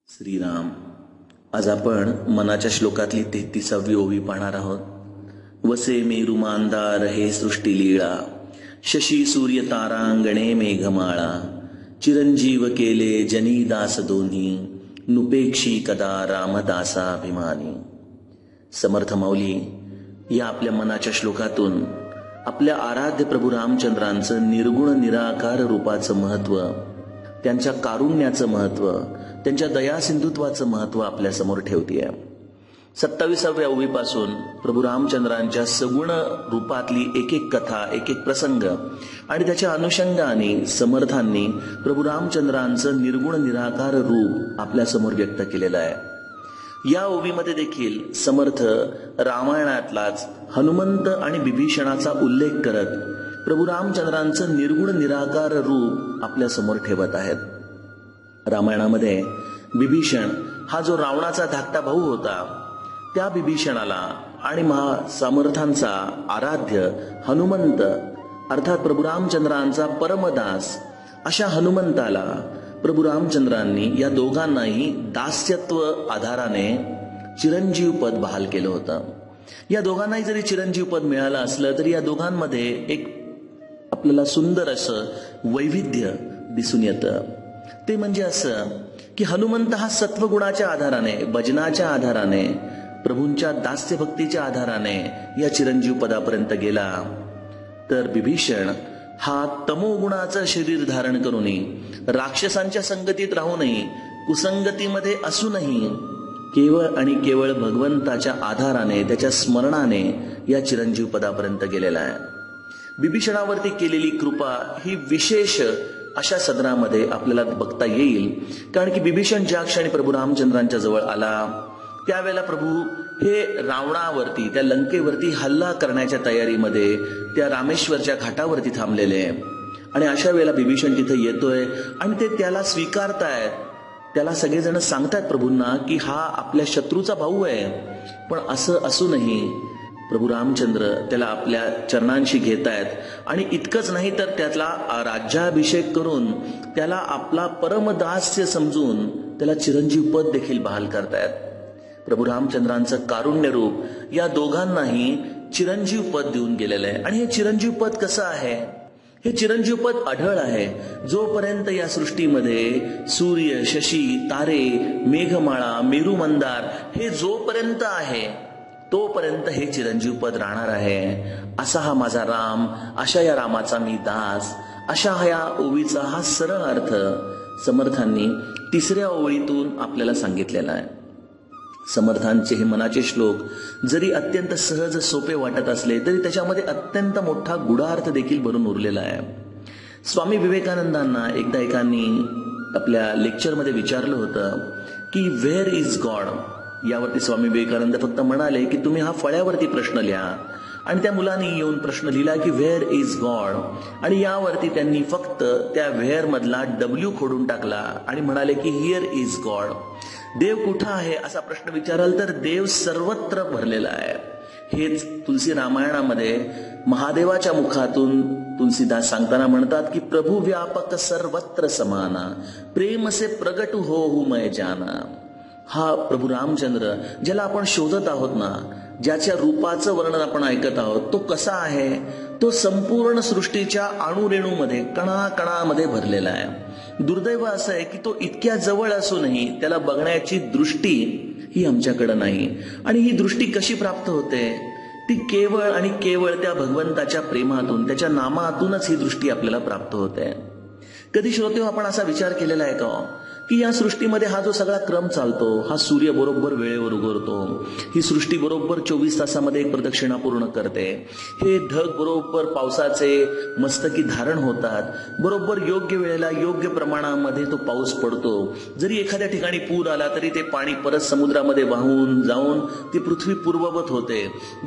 श्रीराम. आज आपण मनाच्या श्लोकातली 33वी ओवी पाहणार आहोत. वसे मेरू मांदार हे सृष्टी लीळा, शशी सूर्य तारांगणे मेघमाळा, चिरंजीव केले जनी दास दोन्ही, नुपेक्षी कदा रामदासाभिमानी. समर्थ माऊली या आपल्या मनाच्या श्लोकातून आपल्या आराध्य प्रभू रामचंद्रांचं निर्गुण निराकार रूपाचं महत्व, त्यांच्या कारुण्याचं महत्व, त्यांच्या दया सिंधुत्वाचं महत्व आपल्या समोर ठेवतीये. 27व्या ओवीपासून प्रभू रामचंद्रांच्या सगुण रूपातली एक एक कथा, एक एक प्रसंग आणि त्याच्या अनुषंगाने समर्थांनी प्रभू रामचंद्रांचं निर्गुण निराकार रूप आपल्या समोर व्यक्त केलेलं आहे. या ओवीमध्ये देखील समर्थ रामायणातलाच हनुमंत आणि विभीषणाचा उल्लेख करत प्रभू रामचंद्रांचं निर्गुण निराकार रूप आपल्या समोर ठेवत आहेत. रामायणामध्ये विभीषण हा जो रावणाचा धाकटा भाऊ होता, त्या विभीषणाला आणि महासमर्थांचा आराध्य हनुमंत अर्थात प्रभू रामचंद्रांचा परमदास अशा हनुमंताला प्रभू रामचंद्रांनी या दोघांनाही दास्यत्व आधाराने चिरंजीव पद बहाल केलं होतं. या दोघांनाही जरी चिरंजीव पद मिळालं असलं तरी या दोघांमध्ये एक आपल्याला सुंदर असं वैविध्य दिसून येतं. ते म्हणजे असं की हनुमंत हा सत्वगुणाच्या आधाराने, भजनाच्या आधाराने, प्रभूंच्या दास्य भक्तीच्या आधाराने या चिरंजीव पदापर्यंत गेला, तर विभीषण हा तमोगुणाचं शरीर धारण करूनही, राक्षसांच्या संगतीत राहूनही, कुसंगतीमध्ये असूनही केवळ आणि केवळ भगवंताच्या आधाराने, त्याच्या स्मरणाने या चिरंजीव पदापर्यंत गेलेला आहे. विभीषणावरती केलेली कृपा ही विशेष अशा सदरामध्ये आपल्याला बघता येईल. कारण की विभीषण ज्या क्षणी प्रभू रामचंद्रांच्या जवळ आला त्यावेळेला प्रभू हे रावणावरती, त्या लंकेवरती हल्ला करण्याच्या तयारीमध्ये त्या रामेश्वरच्या घाटावरती थांबलेले आणि अशा वेळेला विभीषण तिथे येतोय आणि ते त्याला स्वीकारतायत. त्याला सगळेजण सांगतायत प्रभूंना की हा आपल्या शत्रूचा भाऊ आहे, पण असं असूनही प्रभू रामचंद्र त्याला आपल्या चरणांशी घेतायत आणि इतकंच नाही तर त्याला राज्याभिषेक करून त्याला आपला परमदास्य समजून त्याला चिरंजीव पद देखील बहाल करतायत. प्रभू रामचंद्रांचं कारुण्य रूप या दोघांनाही चिरंजीव पद देऊन गेलेलं आहे. आणि हे चिरंजीव पद कसं आहे? हे चिरंजीव पद अढळ आहे. जोपर्यंत या सृष्टीमध्ये सूर्य, शशी, तारे, मेघमाळा, मेरू मंदार हे जोपर्यंत आहे तोपर्यंत हे चिरंजीव पद राहणार आहे. असा हा माझा राम, अशा या रामाचा मी दास, अशा या ओवीचा हा सरळ अर्थ समर्थांनी 3ऱ्या ओळीतून आपल्याला सांगितलेला आहे. समर्थांचे हे मनाचे श्लोक जरी अत्यंत सहज सोपे वाटत असले तरी त्याच्यामध्ये अत्यंत मोठा गूढार्थ देखील भरून उरलेला आहे. स्वामी विवेकानंदांना एकदा एकाने आपल्या लेक्चरमध्ये विचारलं होतं की व्हेअर इज गॉड. यावरती स्वामी विवेकानंद फक्त म्हणाले की तुम्ही हा फळ्यावरती प्रश्न लिहा. आणि त्या मुलांनी येऊन प्रश्न लिहिला की व्हेअर इज गॉड, आणि यावरती त्यांनी फक्त त्या व्हेअर मधला डब्ल्यू खोडून टाकला आणि म्हणाले की हिअर इज गॉड. देव कुठं आहे असा प्रश्न विचाराल तर देव सर्वत्र भरलेला आहे. हेच तुलसी रामायणामध्ये महादेवाच्या मुखातून तुलसीदास सांगताना म्हणतात की प्रभू व्यापक सर्वत्र समाना, प्रेम से प्रगट हो मैं जाना. हा प्रभू रामचंद्र ज्याला आपण शोधत आहोत ना, ज्याच्या रूपाचं वर्णन आपण ऐकत आहोत, तो कसा आहे? तो संपूर्ण सृष्टीच्या अणुरेणूमध्ये, कणाकणामध्ये भरलेला आहे. दुर्दैव असं आहे की तो इतक्या जवळ असूनही त्याला बघण्याची दृष्टी ही आमच्याकडे नाही. आणि ही दृष्टी कशी प्राप्त होते? ती केवळ आणि केवळ त्या भगवंताच्या प्रेमातून, त्याच्या नामातूनच ही दृष्टी आपल्याला प्राप्त होते. कधी श्रोते आपण असा विचार केलेला आहे का की या सृष्टीमध्ये हा जो सगळा क्रम चालतो, हा सूर्य बरोबर वेळेवर उगवतो, ही सृष्टी बरोबर 24 तासामध्ये एक प्रदक्षिणा पूर्ण करते, हे ढग बरोबर पावसाचे मस्तकी धारण होतात, बरोबर योग्य वेळेला योग्य प्रमाणामध्ये तो पाऊस पडतो, जरी एखाद्या ठिकाणी पूर आला तरी ते पाणी परत समुद्रामध्ये वाहून जाऊन ती पृथ्वी पूर्ववत होते.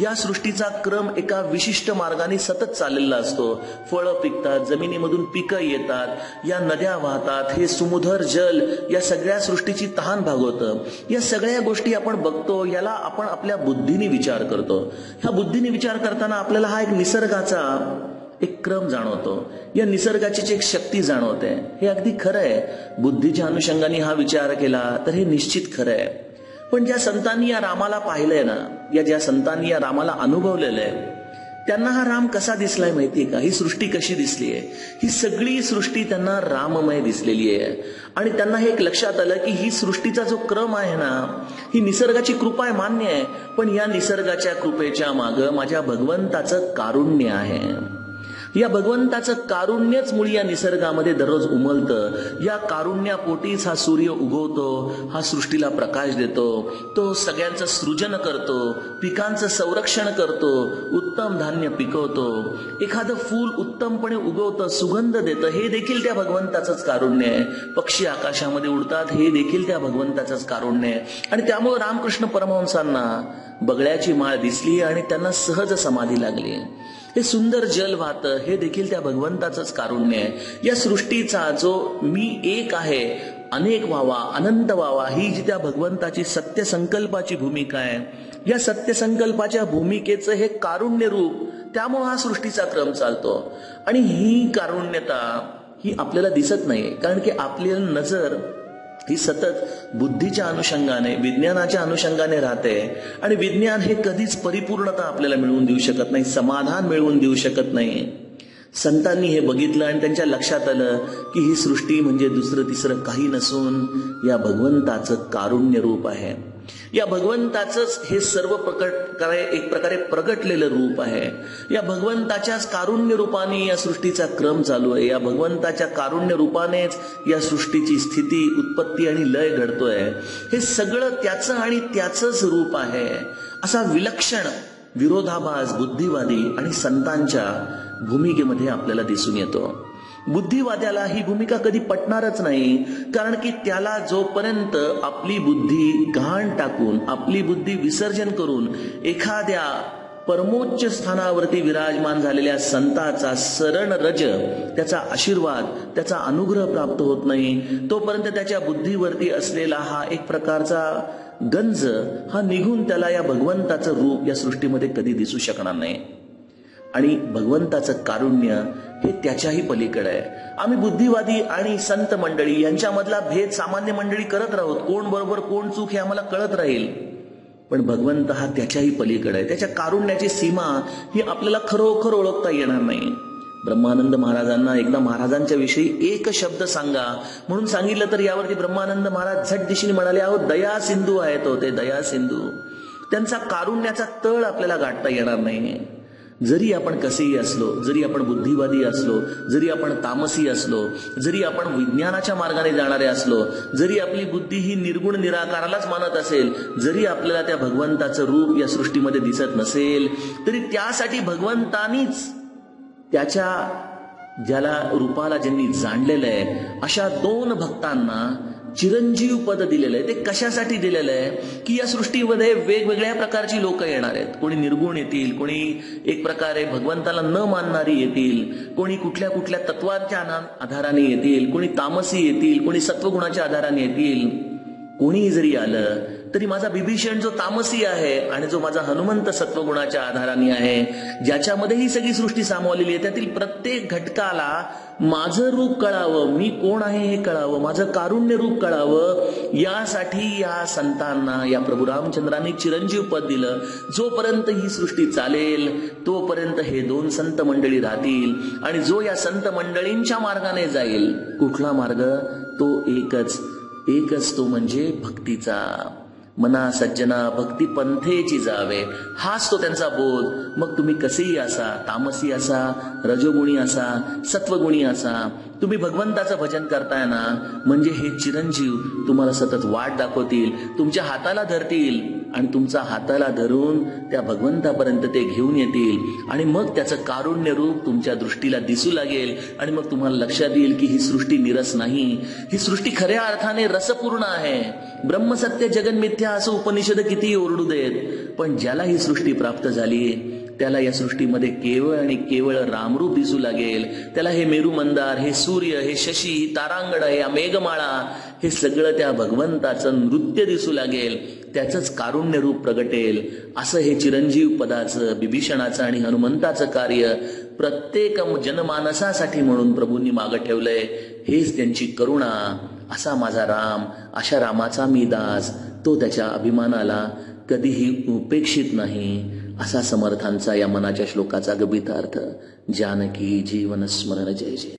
या सृष्टीचा क्रम एका विशिष्ट मार्गाने सतत चाललेला असतो. फळं पिकतात, जमिनीमधून पिकं येतात, या नद्या वाहतात, हे समुद्र जल या सगळ्या सृष्टीची तहान भागवतं. या सगळ्या गोष्टी आपण बघतो, याला आपण आपल्या बुद्धीने विचार करतो. ह्या बुद्धीने विचार करताना आपल्याला हा एक निसर्गाचा एक क्रम जाणवतो, या निसर्गाची एक शक्ती जाणवते. हे अगदी खरं आहे. बुद्धीच्या अनुषंगाने हा विचार केला तर हे निश्चित खरं आहे. पण ज्या संतांनी या रामाला पाहिलंय ना, या ज्या संतांनी या रामाला अनुभवलेलं आहे, त्यांना हा राम कसा दिसलाय माहितीये का? ही सृष्टी कशी दिसलीये? ही सगळी सृष्टी त्यांना राममय दिसलेली आहे. आणि त्यांना हे एक लक्षात आलं की ही सृष्टीचा जो क्रम आहे ना, ही निसर्गाची कृपा आहे, मान्य आहे, पण या निसर्गाच्या कृपेच्या मागं माझ्या भगवंताचं कारुण्य आहे. या भगवंताचं कारुण्यच मुळी या निसर्गामध्ये दररोज उमलतं. या कारुण्यापोटीच हा सूर्य उगवतो, हा सृष्टीला प्रकाश देतो, तो सगळ्यांचं सृजन करतो, पिकांचं संरक्षण करतो, उत्तम धान्य पिकवतो, एखादं फूल उत्तमपणे उगवतं, सुगंध देतं, हे देखील त्या भगवंताचंच कारुण्य आहे. पक्षी आकाशामध्ये उडतात, हे देखील त्या भगवंताचंच कारुण्य आहे. आणि त्यामुळे रामकृष्ण परमहंसांना बगळ्याची माळ दिसली आणि त्यांना सहज समाधी लागली. हे सुंदर जल वाहतं, हे देखील त्या भगवंताचंच कारुण्य आहे. या सृष्टीचा जो मी एक आहे, अनेक व्हावा, अनंत व्हावा, ही जी त्या भगवंताची सत्य संकल्पाची भूमिका आहे, या सत्य संकल्पाच्या भूमिकेचं हे कारुण्य रूप, त्यामुळे हा सृष्टीचा क्रम चालतो. आणि ही कारुण्यता ही आपल्याला दिसत नाही, कारण की आपली नजर ही सतत बुद्धीच्या अनुषंगाने, विज्ञानाच्या अनुषंगाने राहते. आणि विज्ञान हे कधीच परिपूर्णता आपल्याला मिळवून देऊ शकत नाही, समाधान मिळवून देऊ शकत नाही. संतांनी हे बघितलं आणि त्यांच्या लक्षात आलं की ही सृष्टी म्हणजे दुसरं तिसरं काही नसून या भगवंताचं कारुण्य रूप आहे. या भगवंताचंच हे सर्व एक प्रकारे प्रगटलेलं रूप आहे. या भगवंताच्याच कारुण्य रूपाने या सृष्टीचा क्रम चालू आहे. या भगवंताच्या कारुण्य रूपानेच या सृष्टीची स्थिती, उत्पत्ती आणि लय घडतोय. हे सगळं त्याचं आणि त्याचंच रूप आहे. असा विलक्षण विरोधाभास बुद्धिवादी आणि संतांच्या भूमिकेमध्ये आपल्याला दिसून येतो. बुद्धिवाद्याला ही भूमिका कधी पटणारच नाही, कारण की त्याला जोपर्यंत आपली बुद्धी घाण टाकून, आपली बुद्धी विसर्जन करून एखाद्या परमोच्च स्थानावरती विराजमान झालेल्या संताचा शरण रज, त्याचा आशीर्वाद, त्याचा अनुग्रह प्राप्त होत नाही, तोपर्यंत त्याच्या बुद्धीवरती असलेला हा एक प्रकारचा गंज हा निघून त्याला या भगवंताचं रूप या सृष्टीमध्ये कधी दिसू शकणार नाही. आणि भगवंताचं कारुण्य हे त्याच्याही पलीकडे आहे. आम्ही बुद्धिवादी आणि संत मंडळी यांच्यामधला भेद सामान्य मंडळी करत राहू, कोण बरोबर कोण चूक हे आम्हाला कळत राहील, पण भगवंत हा त्याच्याही पलीकडे आहे. त्याच्या कारुण्याची सीमा ही आपल्याला खरोखर ओळखता येणार नाही. ब्रह्मानंद महाराजांना एकदा महाराजांच्या विषयी एक शब्द सांगा म्हणून सांगितलं तर यावरती ब्रह्मानंद महाराज झट दिशेने म्हणाले, अहो दया सिंधू आहेत, ते दया सिंधू. त्यांचा कारुण्याचा तळ आपल्याला गाठता येणार नाही. जरी आपण कसेही असलो, जरी आपण बुद्धिवादी असलो, जरी आपण तामसी असलो, जरी आपण विज्ञानाच्या मार्गाने जाणारे असलो, जरी आपली बुद्धी ही निर्गुण निराकारालाच मानत असेल, जरी आपल्याला त्या भगवंताचं रूप या सृष्टीमध्ये दिसत नसेल, तरी त्यासाठी भगवंतानीच त्याच्या ज्याला रूपाला ज्यांनी जाणलेलं आहे अशा दोन भक्तांना चिरंजीव पद दिलेलं आहे. ते कशासाठी दिलेलं आहे की या सृष्टीमध्ये वेगवेगळ्या प्रकारची लोक येणार आहेत. कोणी निर्गुण येतील, कोणी एक प्रकारे भगवंताला न मानणारी येतील, कोणी कुठल्या कुठल्या तत्वाच्या आधाराने येतील, कोणी तामसी येतील, कोणी सत्वगुणाच्या आधाराने येतील. कोणीही जरी आलं तरी माझा विभीषण जो तामसी आहे आणि जो माझा हनुमंत सत्वगुणाच्या आधाराने आहे, ज्याच्यामध्ये ही सगळी सृष्टी सामावलेली आहे, त्यातील प्रत्येक घटकाला माझं रूप कळावं, मी कोण आहे हे कळावं, माझं कारुण्य रूप कळावं, यासाठी या संतांना या प्रभू रामचंद्रांनी चिरंजीव पद दिलं. जोपर्यंत ही सृष्टी चालेल तोपर्यंत हे दोन संत मंडळी राहतील. आणि जो या संत मंडळींच्या मार्गाने जाईल, कुठला मार्ग? तो एकच तो म्हणजे भक्तीचा. मना सज्जना भक्ती पंथेची जावे, हाच तो त्यांचा बोध. मग तुम्ही कसेही असा, तामसी असा, रजोगुणी असा, सत्वगुणी असा, तुम्ही भगवंताचं भजन करताय ना, म्हणजे हे चिरंजीव तुम्हाला सतत वाट दाखवतील, तुमच्या हाताला धरतील आणि तुमचा हाताला धरून त्या भगवंतापर्यंत ते घेऊन येतील. आणि मग त्याचं कारुण्य रूप तुमच्या दृष्टीला दिसू लागेल. आणि मग तुम्हाला लक्षात येईल की ही सृष्टी निरस नाही, ही सृष्टी खऱ्या अर्थाने रसपूर्ण आहे. ब्रह्मसत्य जगन्मिथ्या असं उपनिषद किती ओरडू देत, पण ज्याला ही सृष्टी प्राप्त झाली त्याला या सृष्टीमध्ये केवळ आणि केवळ रामरूप दिसू लागेल. त्याला हे मेरू मंदार, हे सूर्य, हे शशी, ही तारांगण, हे मेघमाळा, हे सगळं त्या भगवंताचं नृत्य दिसू लागेल. त्याचंच कारुण्य रूप प्रगटेल. असं हे चिरंजीव पदाचं, बिभीषणाचं आणि हनुमंताचं कार्य प्रत्येक जनमानसासाठी म्हणून प्रभूंनी मागं ठेवलंय. हेच त्यांची करुणा. असा माझा राम, अशा रामाचा मी दास, तो त्याच्या अभिमानाला कधीही उपेक्षित नाही. असा समर्थांचा या मनाच्या श्लोकाचा गभितार्थ. जानकी जीवन स्मरण. जय जय.